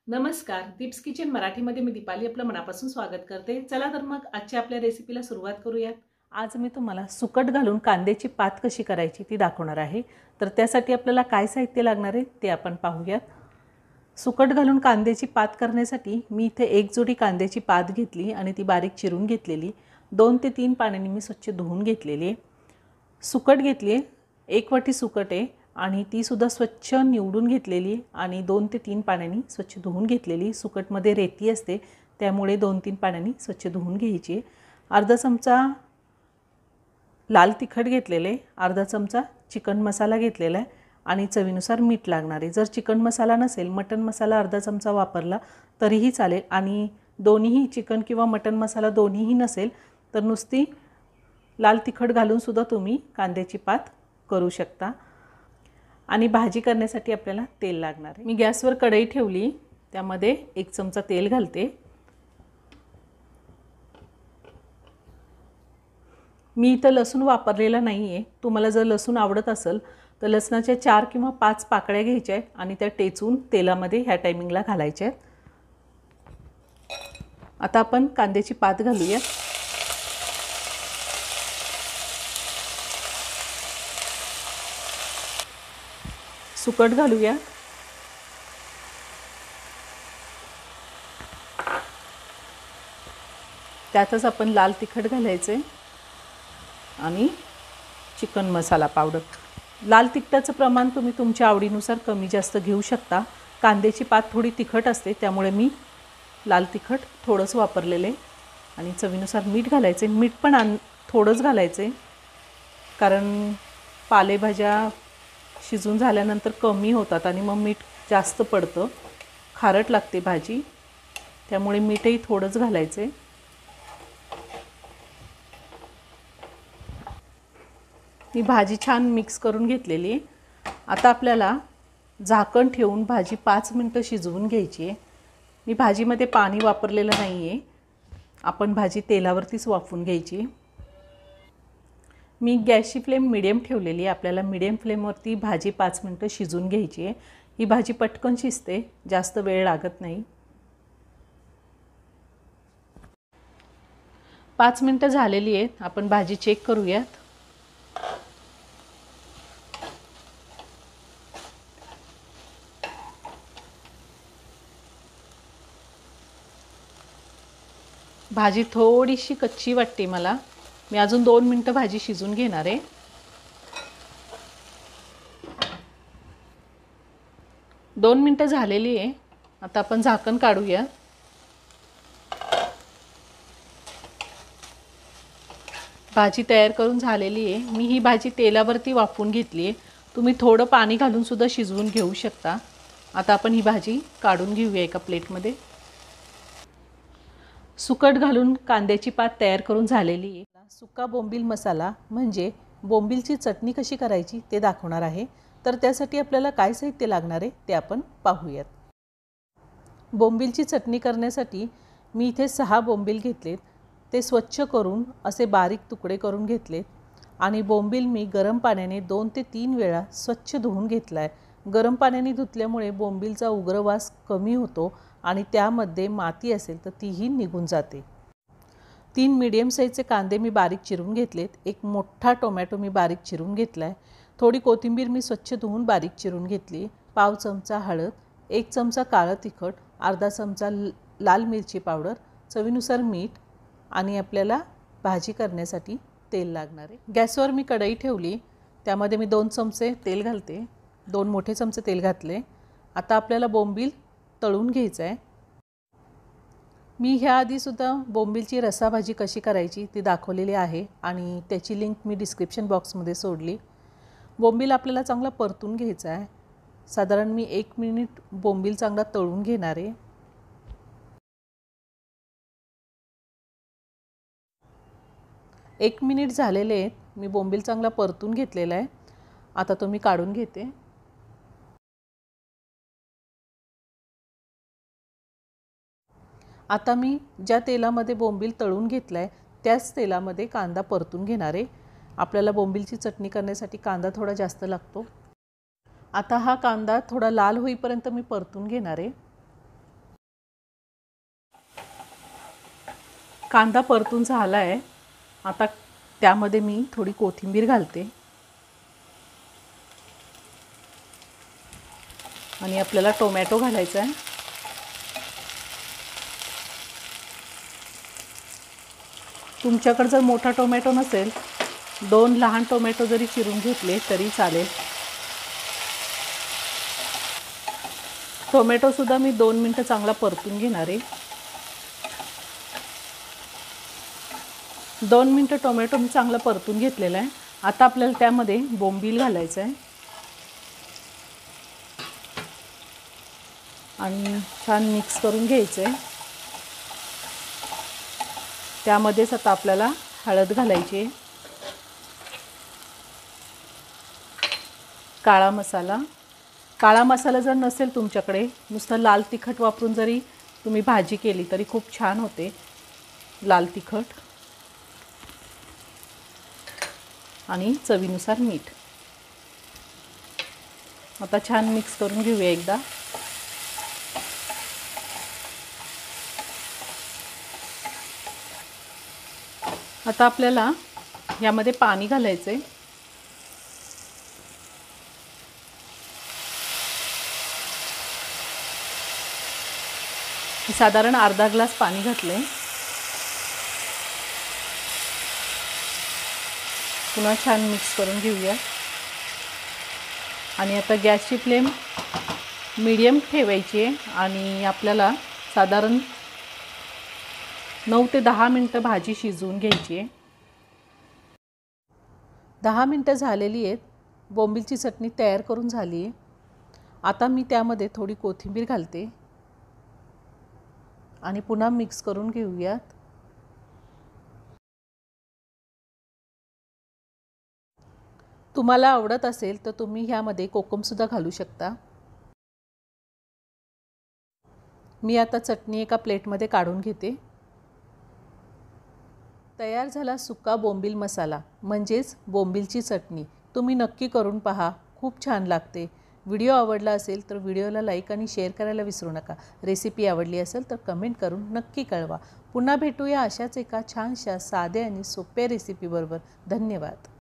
नमस्कार, दीप्स किचन मराठीमध्ये मी दीपाली आपलं मनापासून स्वागत करते। चला तर मग आजच्या आपल्या रेसिपीला सुरुवात करूयात। आज मी तुम्हाला सुकट घालून कांद्याची पात कशी करायची ती दाखवणार आहे। तर त्यासाठी आपल्याला काय साहित्य लागणार आहे ते आपण पाहूयात। सुकट घालून कांद्याची पात करण्यासाठी मी इथे एक जोडी कांद्याची पात घेतली आणि ती बारीक चिरून घेतलेली। 2 ते 3 पाण्याने मी स्वच्छ धुवून घेतलेली आहे। सुकट घेतली आहे, 1 वाटी सुकट आहे आणि ती सुद्धा स्वच्छ निवडून घेतलेली आणि 2 ते 3 पाण्याने स्वच्छ धुवून घेतलेली। सुकटमध्ये रेती असते त्यामुळे 2-3 पाण्याने स्वच्छ धुवून घ्यायची। अर्धा चमचा लाल तिखट घेतलेले, अर्धा चमचा चिकन मसाला घेतलेला आहे आणि चवीनुसार मीठ लागणार आहे। जर चिकन मसाला नसेल, मटन मसाला अर्धा चमचा वापरला तरीही चालेल आणि दोन्हीही चिकन किंवा मटन मसाला दोन्हीही नसेल तर नुसती लाल तिखट घालून सुद्धा तुम्ही कांद्याची पात करू शकता। आणि भाजी करण्यासाठी आपल्याला तेल लागणार आहे। मी गॅसवर कढई ठेवली, त्यामध्ये 1 चमचा तेल घालते। मी इथं लसूण वापरलेला नाही आहे। तुम्हाला जर लसूण आवडत असेल तर लसणाच्या 4 किंवा 5 पाकळ्या घ्यायच्या आहेत आणि त्या टेचून तेलामध्ये ह्या टायमिंगला घालायच्या आहेत। आता आपण कांद्याची पात घालूया। सुकट घालूया। त्यातच आपण लाल तिखट घालायचे आणि चिकन मसाला पावडर। लाल तिखटाचं प्रमाण तुम्ही तुमच्या आवडीनुसार कमी जास्त घेऊ शकता। कांद्याची पात थोडी तिखट असते त्यामुळे मी लाल तिखट थोडंच वापरलेले आणि चवीनुसार मीठ घालायचे। मीठ पण थोडंच घालायचे कारण पालेभाज्या शिजून झाल्यानंतर कमी होतात आणि मग मीठ जास्त पडतं, खारट लागते भाजी, त्यामुळे मीठही थोडंच घालायचे। ही भाजी छान मिक्स करून घेतलेली। आता आपल्याला झाकण ठेवून भाजी 5 मिनिटं शिजवून घ्यायची आहे। मी भाजीमध्ये पाणी वापरलेलं नाही आहे, आपण भाजी तेलावरतीच वाफवून घ्यायची। मी गॅसची फ्लेम मीडियम ठेवलेली आहे। आपल्याला मीडियम फ्लेमवरती भाजी 5 मिनिटं शिजवून घ्यायची आहे। ही भाजी पटकन शिजते, जास्त वेळ लागत नाही। 5 मिनिटं झालेली आहेत, आपण भाजी चेक करूयात। भाजी थोडीशी कच्ची वाटते मला, मी अजून 2 मिनिटं भाजी शिजून घेणार आहे। 2 मिनिटं झालेली आहे, आता आपण झाकण काढूया। भाजी तयार करून झालेली आहे। मी ही भाजी तेलावरती वाफवून घेतली आहे। तुम्ही थोडं पाणी घालून सुद्धा शिजवून घेऊ शकता। आता आपण ही भाजी काढून घेऊया एका प्लेटमध्ये। सुकट घालून कांद्याची पात तयार करून झालेली आहे। सुका बोंबील मसाला म्हणजे बोंबीलची चटणी कशी करायची ते दाखवणार आहे। तर त्यासाठी आपल्याला काय साहित्य लागणार आहे ते आपण पाहूयात। बोंबीलची चटणी करण्यासाठी मी इथे 6 बोंबील घेतलेत। ते स्वच्छ करून असे बारीक तुकडे करून घेतलेत आणि बोंबील मी गरम पाण्याने 2 ते 3 वेळा स्वच्छ धुवून घेतलाय। गरम पाण्याने धुतल्यामुळे बोंबीलचा उग्र वास कमी होतो आणि त्यामध्ये माती असेल तर तीही निघून जाते। 3 मीडियम साईजचे कांदे मी बारीक चिरून घेतलेत। एक मोठा टोमॅटो मी बारीक चिरून घेतलाय। थोडी कोथिंबीर मी स्वच्छ धुवून बारीक चिरून घेतली। पाव चमचा हळद, 1 चमचा काळं तिखट, अर्धा चमचा लाल मिरची पावडर, चवीनुसार मीठ आणि आपल्याला भाजी करण्यासाठी तेल लागणार आहे। गॅसवर मी कढई ठेवली, त्यामध्ये मी 2 चमचे तेल घालते। 2 मोठे चमचे तेल घातले। आता आपल्याला बोंबील तळून घ्यायचं आहे। मी ह्याआधी सुद्धा बोंबीलची रस्साभाजी कशी करायची ती दाखवलेली आहे आणि त्याची लिंक मी डिस्क्रिप्शन बॉक्समध्ये सोडली। बोंबील आपल्याला चांगला परतून घ्यायचा आहे। साधारण मी 1 मिनिट बोंबील चांगला तळून घेणार आहे। 1 मिनिट झालेले आहेत, मी बोंबील चांगला परतून घेतलेला आहे। आता तो मी काढून घेते। आता मी ज्या तेलामध्ये बोंबील तळून घेतलाय त्याच तेलामध्ये कांदा परतून घेणार आहे। आपल्याला बोंबीलची चटणी करण्यासाठी कांदा थोडा जास्त लागतो। आता हा कांदा थोडा लाल होईपर्यंत मी परतून घेणार आहे। कांदा परतून झाला आहे. आता त्यामध्ये मी थोडी कोथिंबीर घालते आणि आपल्याला टोमॅटो घालायचा आहे. तुमच्याकडे जर मोठा टोमॅटो नसेल 2 लहान टोमॅटो जरी चिरून घेतले तरी चालेल. टोमॅटोसुद्धा मी 2 मिनटं चांगला परतून घेणार आहे. 2 मिनटं टोमॅटो मी चांगला परतून घेतलेला आहे. आता आपल्याला त्यामध्ये बोंबील घालायचं आहे आणि छान मिक्स करून घ्यायचं आहे. त्यामध्येच आता आपल्याला हळद घालायची आहे, काळा मसाला जर नसेल तुमच्याकडे, नुसतं लाल तिखट वापरून जरी तुम्ही भाजी केली तरी खूप छान होते. लाल तिखट आणि चवीनुसार मीठ. आता छान मिक्स करून घेऊया एकदा. आता आपल्याला यामध्ये पाणी घालायचं आहे. साधारण अर्धा ग्लास पाणी घातलं आहे. पुन्हा छान मिक्स करून घेऊया आणि आता गॅसची फ्लेम मीडियम ठेवायची आहे आणि आपल्याला साधारण 9 ते 10 मिनटं भाजी शिजवून घ्यायची आहे. 10 मिनटं झालेली आहेत. बोंबीलची चटणी तयार करून झाली आहे. आता मी त्यामध्ये थोडी कोथिंबीर घालते आणि पुन्हा मिक्स करून घेऊयात. तुम्हाला आवडत असेल तर तुम्ही ह्यामध्ये कोकमसुद्धा घालू शकता. मी आता चटणी एका प्लेटमध्ये काढून घेते. तयार झाला सुका बोंबील मसाला म्हणजेच बोंबीलची चटणी. तुम्ही नक्की करून पहा, खूप छान लागते. व्हिडिओ आवडला असेल तर व्हिडिओला लाईक आणि शेअर करायला विसरू नका. रेसिपी आवडली असेल तर कमेंट करून नक्की कळवा. पुन्हा भेटूया अशाच एका छानशा साध्या आणि सोप्या रेसिपीबरोबर. धन्यवाद.